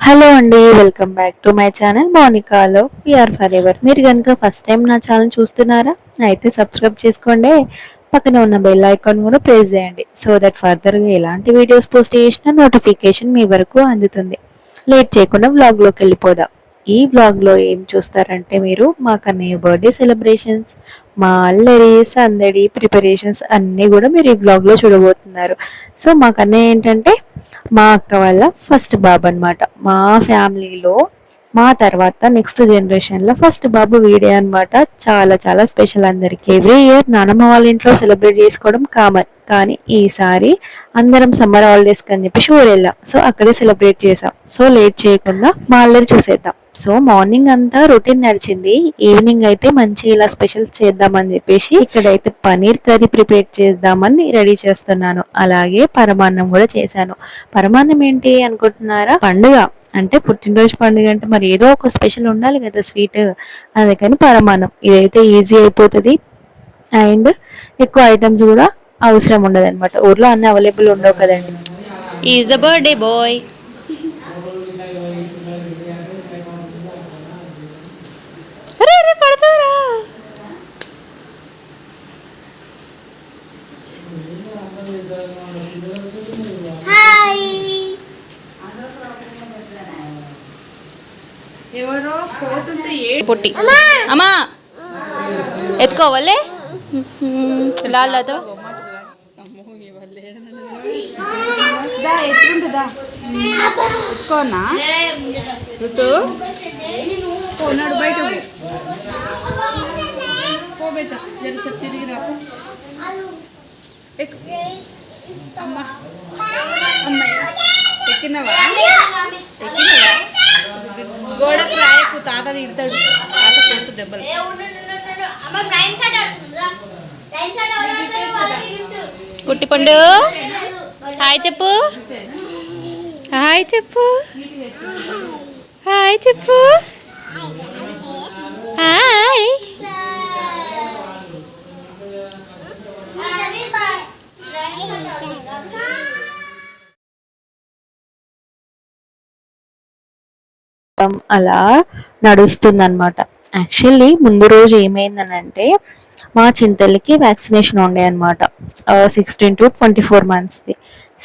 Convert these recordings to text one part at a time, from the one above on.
Hello అండి. Welcome back to my channel మోనికాలో we are forever. మీరు కనుక ఫస్ట్ టైం నా ఛానల్ చూస్తున్నారా అయితే సబ్స్క్రైబ్ చేసుకోండి. పక్కన ఉన్న బెల్ ఐకాన్ కూడా ప్రెస్ చేయండి సో దట్ ఫర్దర్గా ఎలాంటి వీడియోస్ పోస్ట్ చేసినా నోటిఫికేషన్ మీ వరకు అందుతుంది. లేట్ చేయకుండా వ్లాగ్లోకి వెళ్ళిపోదాం. ఈ వ్లాగ్లో ఏం చూస్తారంటే మీరు మా కన్నయ్య బర్త్డే సెలబ్రేషన్స్, మా అల్లరి సందడి ప్రిపరేషన్స్ అన్నీ కూడా మీరు ఈ వ్లాగ్లో చూడబోతున్నారు. సో మా కన్నయ్య ఏంటంటే మా అక్క వాళ్ళ ఫస్ట్ బాబు అనమాట. మా ఫ్యామిలీలో మా తర్వాత నెక్స్ట్ జనరేషన్లో ఫస్ట్ బాబు వీడే అనమాట. చాలా చాలా స్పెషల్ అందరికి. ఎవ్రీ ఇయర్ నానమ్మ వాళ్ళ ఇంట్లో సెలబ్రేట్ చేసుకోవడం కామన్, కానీ ఈసారి అందరం సమ్మర్ హాలిడేస్ అని చెప్పి ఊరు వెళ్ళాం. సో అక్కడే సెలబ్రేట్ చేసాం. సో లేట్ చేయకుండా మా అల్లరి చూసేద్దాం. సో మార్నింగ్ అంతా రొటీన్ నడిచింది. ఈవినింగ్ అయితే మంచి ఇలా స్పెషల్ చేద్దామని చెప్పేసి ఇక్కడైతే పనీర్ కర్రీ ప్రిపేర్ చేద్దామని రెడీ చేస్తున్నాను. అలాగే పరమాన్నం కూడా చేశాను. పరమాన్నం ఏంటి అనుకుంటున్నారా? పండుగ అంటే పుట్టినరోజు పండుగ అంటే మరి ఏదో ఒక స్పెషల్ ఉండాలి కదా, స్వీట్. అందుకని పరమాన్నం. ఇదైతే ఈజీ అయిపోతుంది అండ్ ఎక్కువ ఐటమ్స్ కూడా అవసరం ఉండదు అనమాట. ఊర్లో అన్ని అవైలబుల్ ఉండవు కదండి. Is the birthday boy. పడతారా? ఎవరో పోతుంటే పొట్టి అమ్మా ఎత్తుకోవాలే లాలతో ఎత్తుకోనా ఋతు పోనాడు బయట పోబెట్ట జరసేపు తిరిగి రా. ఎక్కినవా గోడకు రాయకు, తాత తిడతాడు. తాత కొడుతు దెబ్బలు. కుట్టి పండు హాయ్ చెప్పు, హాయ్ చెప్పు, హాయ్ చెప్పు, హాయ్. అలా నడుస్తుందన్నమాట. యాక్చువల్లీ ముందు రోజు ఏమైందనంటే మా చింతలకి వ్యాక్సినేషన్ ఉండే అనమాట, 16 to 24 monthsది.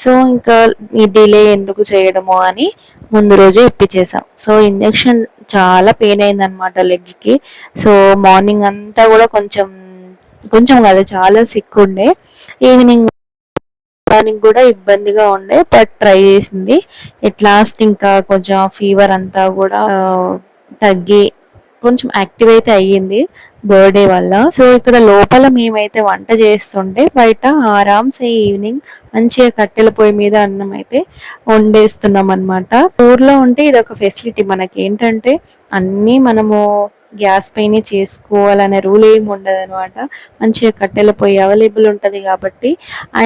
సో ఇంకా ఈ డిలే ఎందుకు చేయడము అని ముందు రోజే ఇప్పించేసాం. సో ఇంజెక్షన్ చాలా పెయిన్ అయిందనమాట లెగ్కి. సో మార్నింగ్ అంతా కూడా కొంచెం కొంచెం కాదు చాలా సిక్ ఉండే. ఈవినింగ్ దానికి కూడా ఇబ్బందిగా ఉండే, బట్ ట్రై చేసింది. ఎట్ లాస్ట్ ఇంకా కొంచెం ఫీవర్ అంతా కూడా తగ్గి కొంచెం యాక్టివ్ అయితే అయ్యింది బర్త్డే వల్ల. సో ఇక్కడ లోపల మేమైతే వంట చేస్తుంటే బయట ఆరామ్సే ఈవినింగ్ మంచిగా కట్టెల పొయ్యి మీద అన్నం అయితే వండేస్తున్నాం అనమాట. ఊర్లో ఉంటే ఇది ఒక ఫెసిలిటీ మనకి. ఏంటంటే అన్నీ మనము గ్యాస్ పైనే చేసుకోవాలనే రూల్ ఏమి ఉండదు అనమాట. మంచిగా కట్టెల పొయ్యి అవైలబుల్ ఉంటుంది కాబట్టి.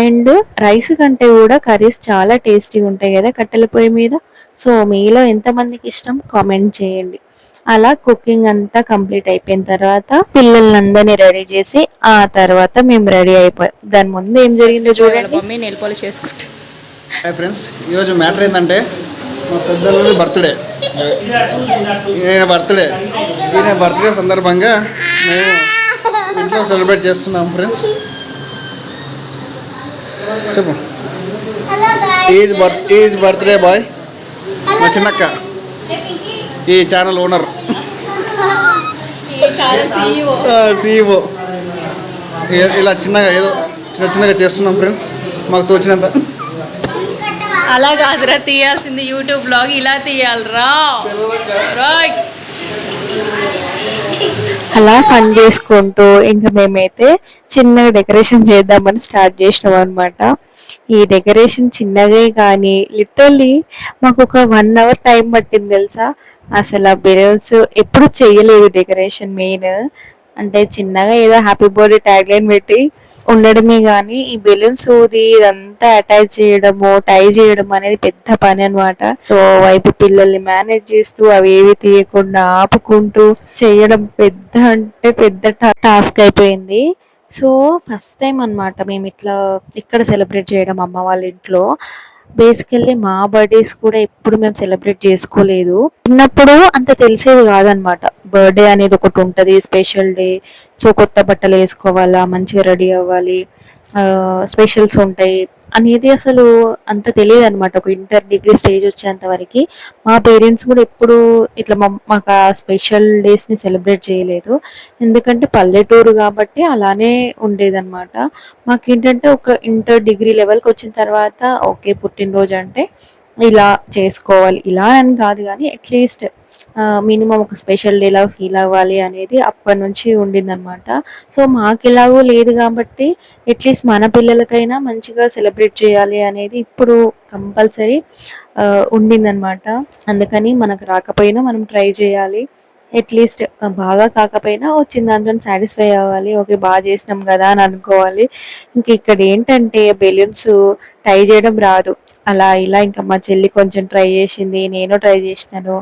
అండ్ రైస్ కంటే కూడా కర్రీస్ చాలా టేస్టీగా ఉంటాయి కదా కట్టెల పొయ్యి మీద. సో మీలో ఎంతమందికి ఇష్టం కామెంట్ చేయండి. అలా కుకింగ్ అంతా కంప్లీట్ అయిపోయిన తర్వాత పిల్లలందరినీ రెడీ చేసి ఆ తర్వాత మేము రెడీ అయిపోయాం. దాని ముందు ఏం జరిగిందో చూడండి. మమ్మీ నెయిల్ పాలిష్ చేసుకుంటా. హాయ్ ఫ్రెండ్స్, ఈరోజు మ్యాటర్ ఏంటంటే మా పెద్దలు బర్త్డే. ఈయన బర్త్డే సందర్భంగా మేము ఇంట్లో సెలబ్రేట్ చేస్తున్నాం ఫ్రెండ్స్. చెప్పు. Is birthday boy. మా చిన్నక్క, ఈ ఛానల్ ఓనర్, CEO. ఇలా చిన్నగా ఏదో చిన్నగా చేస్తున్నాం ఫ్రెండ్స్, మాకు తోచినంత. అలా కాదురా తీయాల్సింది, యూట్యూబ్ బ్లాగ్ ఇలా తీయాలరా. అలా ఫన్ చేసుకుంటూ ఇంకా మేమైతే చిన్నగా డెకరేషన్ చేద్దామని స్టార్ట్ చేసినాం అనమాట. ఈ డెకరేషన్ చిన్నగా కానీ లిటరల్లీ మాకు ఒక 1 hour టైం పట్టింది తెలుసా. అసలు ఆ బెలూన్స్ ఎప్పుడు చేయలేదు డెకరేషన్. మెయిన్ అంటే చిన్నగా ఏదో హ్యాపీ బర్త్డే ట్యాగ్ లైన్ పెట్టి ఉండడమే కానీ ఈ బెలూన్స్ ఊది ఇదంతా అటాచ్ చేయడము టై చేయడం అనేది పెద్ద పని అనమాట. సో వైపు పిల్లల్ని మేనేజ్ చేస్తూ అవి ఏవి తీయకుండా ఆపుకుంటూ చేయడం పెద్ద అంటే పెద్ద టాస్క్ అయిపోయింది. సో ఫస్ట్ టైం అనమాట మేము ఇట్లా ఇక్కడ సెలబ్రేట్ చేయడం అమ్మ వాళ్ళ ఇంట్లో. బేసికల్లీ మా బర్త్డేస్ కూడా ఎప్పుడు మేము సెలబ్రేట్ చేసుకోలేదు. చిన్నప్పుడు అంత తెలిసేది కాదనమాట. బర్త్డే అనేది ఒకటి ఉంటుంది, స్పెషల్ డే. సో కొత్త బట్టలు వేసుకోవాలా, మంచిగా రెడీ అవ్వాలి, స్పెషల్స్ ఉంటాయి అనేది అసలు అంత తెలియదు అనమాట. ఒక ఇంటర్ డిగ్రీ స్టేజ్ వచ్చేంత వరకు మా పేరెంట్స్ కూడా ఎప్పుడు ఇట్లా మాకు ఆ స్పెషల్ డేస్ని సెలబ్రేట్ చేయలేదు. ఎందుకంటే పల్లెటూరు కాబట్టి అలానే ఉండేదన్నమాట. మాకేంటంటే ఒక ఇంటర్ డిగ్రీ లెవెల్కి వచ్చిన తర్వాత ఓకే పుట్టినరోజు అంటే ఇలా చేసుకోవాలి, ఇలా అని కాదు కానీ అట్లీస్ట్ మినిమం ఒక స్పెషల్ డేలా ఫీల్ అవ్వాలి అనేది అప్పటి నుంచి ఉండిందనమాట. సో మాకు ఎలాగో లేదు కాబట్టి అట్లీస్ట్ మన పిల్లలకైనా మంచిగా సెలబ్రేట్ చేయాలి అనేది ఇప్పుడు కంపల్సరీ ఉండిందనమాట. అందుకని మనకు రాకపోయినా మనం ట్రై చేయాలి. అట్లీస్ట్ బాగా కాకపోయినా వచ్చిన దాంతో సాటిస్ఫై అవ్వాలి. ఓకే బాగా చేసినాం కదా అని అనుకోవాలి. ఇంక ఇక్కడ ఏంటంటే బెలూన్స్ ట్రై చేయడం రాదు. అలా ఇలా ఇంకా మా చెల్లి కొంచెం ట్రై చేసింది, నేను ట్రై చేసినాను.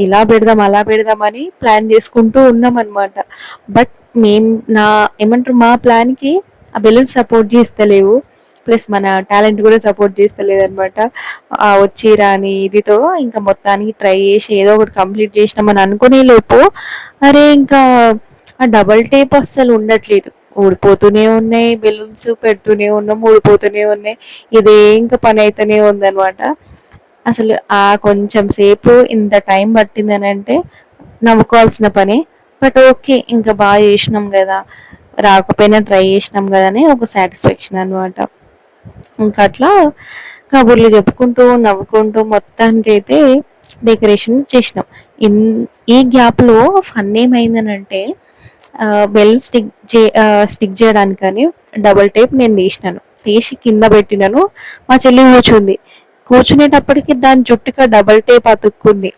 ఇలా పెడదాం అలా పెడదాం అని ప్లాన్ చేసుకుంటూ ఉన్నాం అనమాట. బట్ మేం నా ఏమంటారు మా ప్లాన్కి ఆ బెలూన్స్ సపోర్ట్ చేస్తలేవు, ప్లస్ మన టాలెంట్ కూడా సపోర్ట్ చేస్తలేదు అనమాట. వచ్చి రాని ఇదితో ఇంకా మొత్తానికి ట్రై చేసి ఏదో ఒకటి కంప్లీట్ చేసినామని అనుకునే లోపు అరే ఇంకా ఆ డబల్ టేప్ అస్సలు ఉండట్లేదు, ఊడిపోతూనే ఉన్నాయి, బెలూన్స్ పెడుతూనే ఉన్నాం ఊడిపోతూనే ఉన్నాయి. ఇదే ఇంకా పని అయితేనే ఉందన్నమాట. అసలు ఆ కొంచెం సేపు ఇంత టైం పట్టిందని అంటే నవ్వుకోవాల్సిన పని. బట్ ఓకే ఇంకా బాగా చేసినాం కదా, రాకపోయినా ట్రై చేసినాం కదా అని ఒక సాటిస్ఫాక్షన్ అనమాట. ఇంకా అట్లా కబుర్లు చెప్పుకుంటూ నవ్వుకుంటూ మొత్తానికైతే డెకరేషన్ చేసినాం. ఇన్ ఈ గ్యాప్లో ఫన్ ఏమైందనంటే బెలూన్ స్టిక్ చేయడానికని డబుల్ టేప్ నేను తీసి కింద పెట్టినాను. మా చెల్లి కూర్చునేటప్పటికి దాని జుట్టుగా డబల్ టేప్ అతుక్కుంది.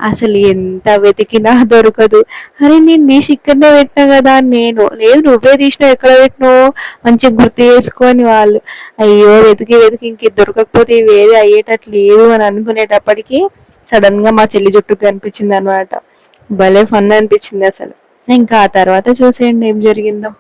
అసలు ఎంత వెతికినా దొరకదు. అరే నేను తీసి ఇక్కడనే పెట్టినా కదా, నేను లేదు నువ్వే తీసినావు ఎక్కడ పెట్టినావు మంచిగా గుర్తు చేసుకొని వాళ్ళు అయ్యో వెతికి వెతికి ఇంక దొరకకపోతే ఇవి ఏది అయ్యేటట్లు లేదు అని అనుకునేటప్పటికి సడన్ గా మా చెల్లి జుట్టుకు కనిపించింది అనమాట. భలే ఫన్ అనిపించింది అసలు. ఇంకా ఆ తర్వాత చూసేయండి ఏం జరిగిందో.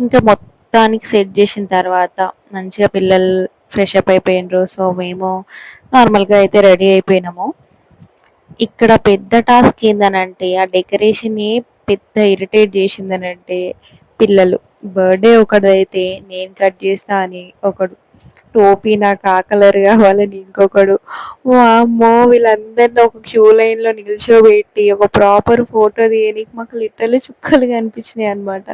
ఇంకా మొత్తానికి సెట్ చేసిన తర్వాత మంచిగా పిల్లలు ఫ్రెష్ అప్ అయిపోయినారు. సో మేము నార్మల్గా అయితే రెడీ అయిపోయినాము. ఇక్కడ పెద్ద టాస్క్ ఏందనంటే ఆ డెకరేషన్ పెద్ద ఇరిటేట్ చేసిందనంటే పిల్లలు. బర్త్డే ఒకడైతే నేను కట్ చేస్తా అని ఒకడు, టోపీ నాకు ఆ కలర్ కావాలని ఇంకొకడు, వామ్మో వీళ్ళందరినీ ఒక క్యూ లైన్లో నిల్చోబెట్టి ఒక ప్రాపర్ ఫోటో తీయనికి మాకు లిటరల్లీ చుక్కలు కనిపించినాయి అనమాట.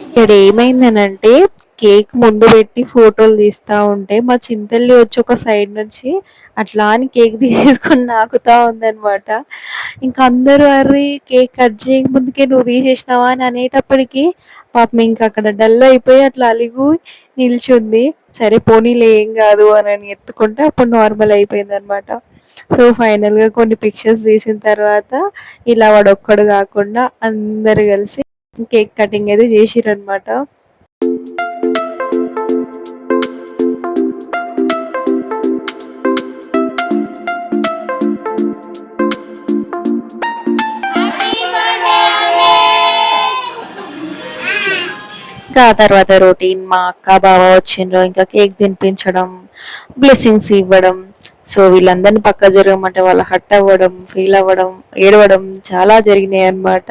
ఇక్కడ ఏమైందనంటే కేక్ ముందు పెట్టి ఫోటోలు తీస్తా ఉంటే మా చింతల్లి వచ్చి ఒక సైడ్ నుంచి అట్లా అని కేక్ తీసేసుకొని నాకుతా ఉందన్నమాట. ఇంకా అందరూ అర్రి కేక్ కట్ చేయక ముందుకే నువ్వు తీసేసినావా అని అనేటప్పటికి పాపం ఇంకా అక్కడ డల్ అయిపోయి అట్లా అలిగు నిల్చుంది. సరే పోనీలే ఏం కాదు అని ఎత్తుకుంటే అప్పుడు నార్మల్ అయిపోయింది అనమాట. సో ఫైనల్గా కొన్ని పిక్చర్స్ తీసిన తర్వాత ఇలా వాడొక్కడు కాకుండా అందరు కలిసి కేక్ కటింగ్ అయితే చేసిరనమాట. ఇంకా ఆ తర్వాత రొటీన్ మా అక్క బావ వచ్చిండ్రు, ఇంకా కేక్ తినిపించడం, బ్లెస్సింగ్స్ ఇవ్వడం. సో వీళ్ళందరినీ పక్క జరగమంటే వాళ్ళు హట్ అవ్వడం, ఫీల్ అవ్వడం, ఏడవడం చాలా జరిగినాయి అన్నమాట.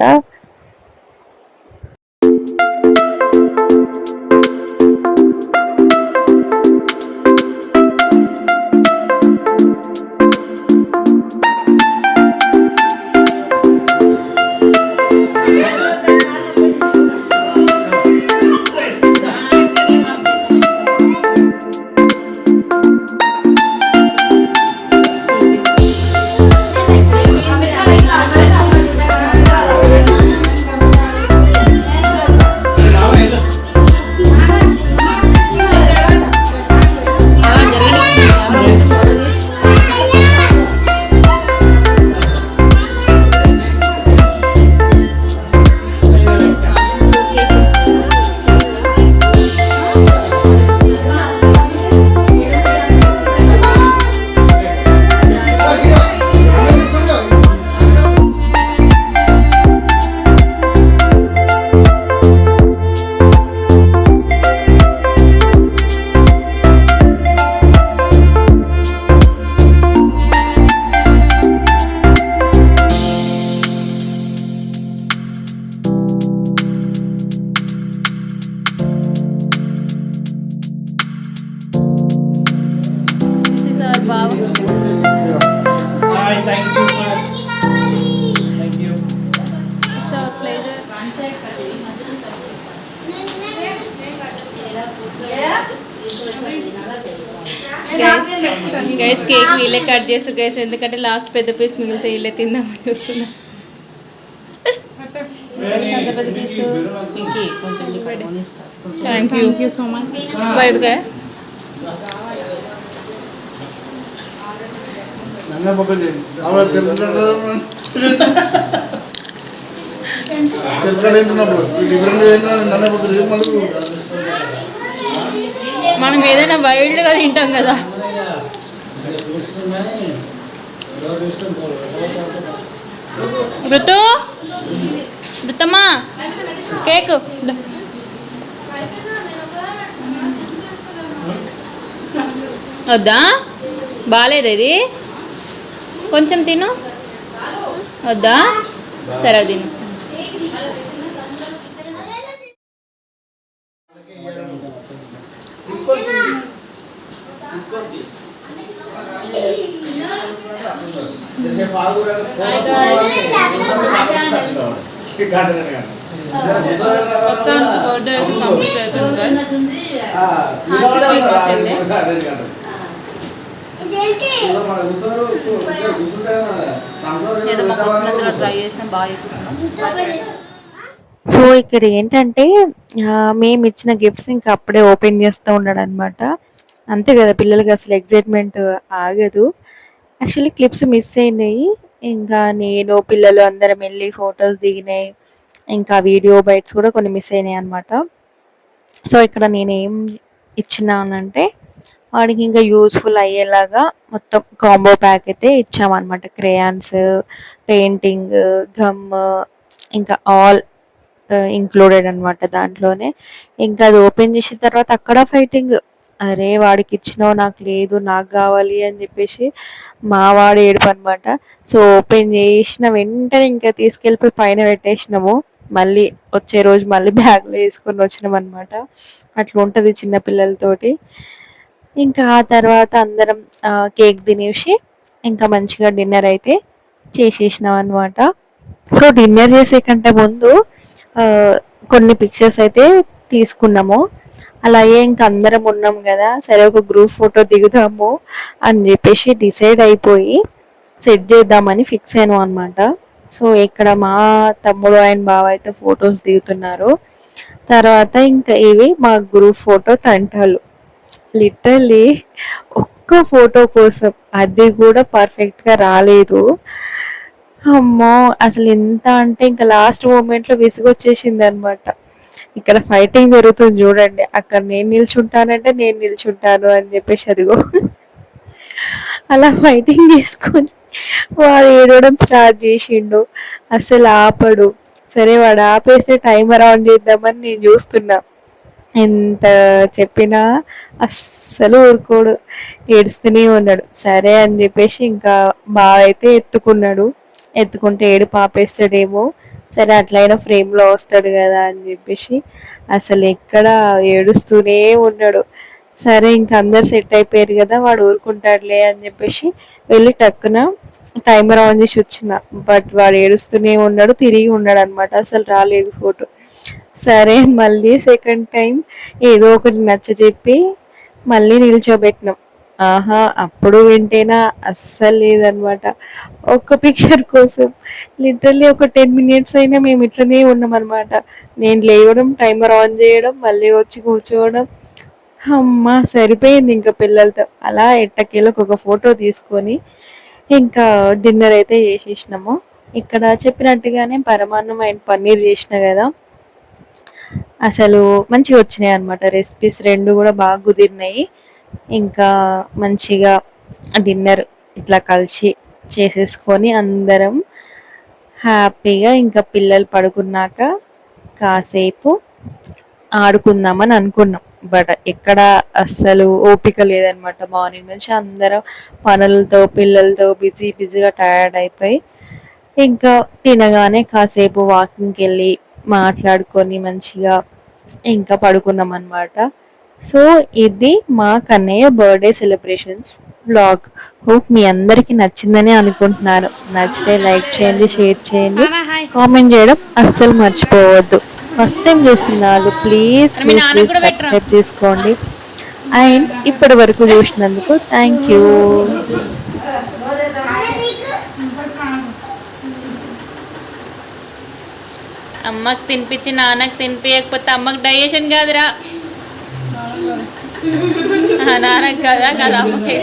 గైస్ కేక్ వీళ్ళే కట్ చేస్తారు గైస్, ఎందుకంటే లాస్ట్ పెద్ద పీస్ మిగిలితే వీళ్ళే తిందామని చూస్తున్నా. Thank you so much. బయటగా మనం ఏదైనా వైల్డ్గా తింటాం కదా. బృతమ్మా కేక్ వద్దా, బాగాలేదు ఇది, కొంచెం తిను. వద్దా, సరే తిను. సో ఇక్కడ ఏంటంటే మేము ఇచ్చిన గిఫ్ట్స్ ఇంకా అప్పుడే ఓపెన్ చేస్తూ ఉన్నాడు అనమాట. అంతే కదా, పిల్లలకి అసలు ఎగ్జైట్మెంట్ ఆగదు. యాక్చువల్లీ క్లిప్స్ మిస్ అయినాయి. ఇంకా నేను పిల్లలు అందరం వెళ్ళి ఫొటోస్ దిగినాయి. ఇంకా వీడియో బైట్స్ కూడా కొన్ని మిస్ అయినాయి అనమాట. సో ఇక్కడ నేనేం ఇచ్చినానంటే వాడికి ఇంకా యూస్ఫుల్ అయ్యేలాగా మొత్తం కాంబో ప్యాక్ అయితే ఇచ్చామన్నమాట. క్రేయాన్స్, పెయింటింగ్, గమ్, ఇంకా ఆల్ ఇంక్లూడెడ్ అనమాట దాంట్లోనే. ఇంకా అది ఓపెన్ చేసిన తర్వాత అక్కడ ఫైటింగ్, అరే వాడికి ఇచ్చినావు నాకు లేదు, నాకు కావాలి అని చెప్పేసి మా వాడు ఏడుపు అనమాట. సో ఓపెన్ చేసిన వెంటనే ఇంకా తీసుకెళ్ళిపోయి పైన పెట్టేసినాము. మళ్ళీ వచ్చే రోజు మళ్ళీ బ్యాగ్లో వేసుకొని వచ్చినాం అనమాట. అట్లా ఉంటుంది చిన్నపిల్లలతోటి. ఇంకా ఆ తర్వాత అందరం కేక్ తినేసి ఇంకా మంచిగా డిన్నర్ అయితే చేసేసినాం అనమాట. సో డిన్నర్ చేసే కంటే ముందు ఆ, కొన్ని పిక్చర్స్ అయితే తీసుకున్నాము. అలాగే ఇంక అందరం ఉన్నాం కదా, సరే ఒక గ్రూప్ ఫోటో దిగుదాము అని చెప్పేసి డిసైడ్ అయిపోయి సెట్ చేద్దామని ఫిక్స్ అయ్యాను అనమాట. సో ఇక్కడ మా తమ్ముడు అండ్ బావ అయితే ఫొటోస్ దిగుతున్నారు. తర్వాత ఇంకా ఇవి మా గ్రూప్ ఫోటో తంటాలు. లిటరల్లీ ఒక్క ఫోటో కోసం అది కూడా పర్ఫెక్ట్గా రాలేదు. అమ్మో! అసలు ఎంత అంటే ఇంకా లాస్ట్ మూమెంట్‌లో విసుగొచ్చేసింది అనమాట. ఇక్కడ ఫైటింగ్ జరుగుతుంది చూడండి. అక్కడ నేను నిల్చుంటానంటే నేను నిల్చుంటాను అని చెప్పేసి అదిగో అలా ఫైటింగ్ చేసుకొని వాడు ఏడవడం స్టార్ట్ చేసిండు. అస్సలు ఆపడు. సరే వాడు ఆపేస్తే టైమర్ ఆన్ చేద్దామని నేను చూస్తున్నా. ఎంత చెప్పినా అస్సలు ఊరుకోడు. ఏడుస్తూనే ఉన్నాడు. సరే అని చెప్పేసి ఇంకా బావ అయితే ఎత్తుకున్నాడు. ఎత్తుకుంటే ఏడుపు ఆపేస్తాడేమో, సరే అట్లయినా ఫ్రేమ్‌లో వస్తాడు కదా అని చెప్పేసి అసలు ఎక్కడ ఏడుస్తూనే ఉన్నాడు. సరే ఇంక అందరు సెట్ అయిపోయారు కదా, వాడు ఊరుకుంటాడులే అని చెప్పేసి వెళ్ళి టక్కున టైమర్ ఆన్ చేసి వచ్చిన. బట్ వాడు ఏడుస్తూనే ఉన్నాడు, తిరిగి ఉన్నాడు అనమాట. అసలు రాలేదు ఫోటో. సరే మళ్ళీ సెకండ్ టైం ఏదో ఒకటి నచ్చజెప్పి మళ్ళీ నిల్చోబెట్టినాం. ఆహా! అప్పుడు వింటేనా అస్సలు లేదనమాట. ఒక్క పిక్చర్ కోసం లిటరల్లీ ఒక 10 మినిట్స్ అయినా మేము ఇట్లనే ఉన్నామనమాట. నేను లేవడం, టైమర్ ఆన్ చేయడం, మళ్ళీ వచ్చి కూర్చోవడం. హమ్మా! సరిపోయింది ఇంక పిల్లలతో. అలా ఎట్టకేలకు ఒక ఫోటో తీసుకొని ఇంకా డిన్నర్ అయితే చేసేసినాము. ఇక్కడ చెప్పినట్టుగానే పరమాన్నం అండ్ పన్నీర్ చేసిన కదా, అసలు మంచిగా వచ్చినాయి అనమాట. రెసిపీస్ 2 కూడా బాగా కుదిరినాయి. ఇంకా మంచిగా డిన్నర్ ఇట్లా కలిసి చేసేసుకొని అందరం హ్యాపీగా ఇంకా పిల్లలు పడుకున్నాక కాసేపు ఆడుకుందామని అనుకున్నాం. బట్ ఎక్కడ అస్సలు ఓపిక లేదనమాట. మార్నింగ్ నుంచి అందరం పనులతో పిల్లలతో బిజీ బిజీగా టయర్డ్ అయిపోయి ఇంకా తినగానే కాసేపు వాకింగ్కి వెళ్ళి మాట్లాడుకొని మంచిగా ఇంకా పడుకున్నాం అనమాట. సో ఇది మా Kannayya birthday celebrations vlog. Hope మీ అందరికీ నచ్చిందని అనుకుంటున్నాను. నచ్చితే లైక్ చేయండి, షేర్ చేయండి, హాయ్. కామెంట్ చేయడం అస్సలు మర్చిపోవద్దు. ఫస్ట్ టైం చూస్తున్నారు ప్లీజ్ మీ ప్లీజ్ నాన్నకు ప్లీజ్ కూడా పెట్టరా. సబ్స్క్రైబ్ చేసుకోండి. అండ్ ఇప్పటి వరకు చూసినందుకు థ్యాంక్ యూ. అమ్మకి తినిపించి నాన్నకి తినిపించకపోతే అమ్మకి డైజెషన్ కాదురా. నాన్నకి కదా కదా అమ్మకి